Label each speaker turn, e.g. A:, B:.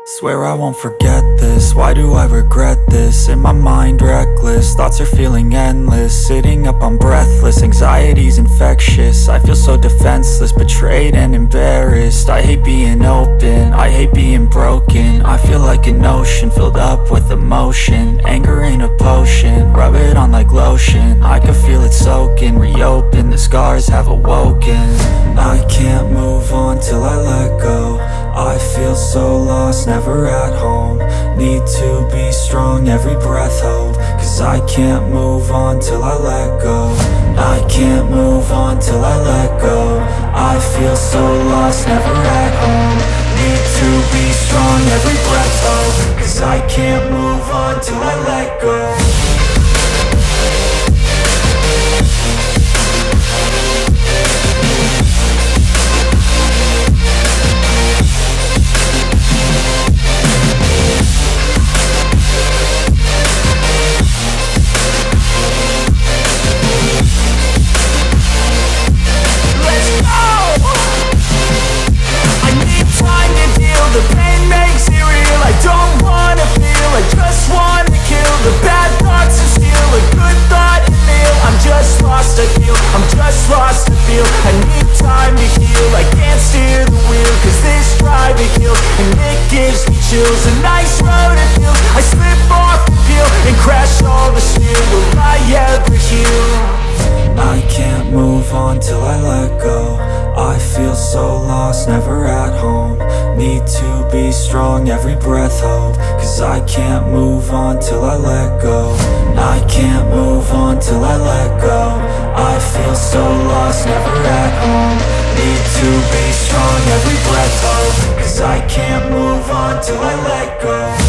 A: Swear I won't forget this, why do I regret this? In my mind reckless, thoughts are feeling endless. Sitting up, I'm breathless, anxiety's infectious. I feel so defenseless, betrayed and embarrassed. I hate being open, I hate being broken. I feel like an ocean filled up with emotion. Anger ain't a potion, rub it on like lotion. I can feel it soaking, reopen, the scars have awoken. I can't move on till I let go. I feel so lost, never at home. Need to be strong, every breath hold. Cause I can't move on till I let go. I can't move on till I let go. I feel so lost, never at home. Need to be strong, every breath hold. Cause I can't move on till I let go.
B: The pain makes it real, I don't wanna feel, I just wanna kill the bad thoughts and steal a good thought and feel. I'm just lost, I feel, I'm just lost, I feel. I need time to heal, I can't steer the wheel. Cause this drive it kills, and it gives me chills. A nice road it feels, I slip off the peel and crash all the steel. Will I ever heal?
A: I can't move on till I let go. I feel so lost, never at home. Need to be strong, every breath hold. Cause I can't move on till I let go. I can't move on till I let go. I feel so lost, never at home. Need to be strong, every breath hold. Cause I can't move on till I let go.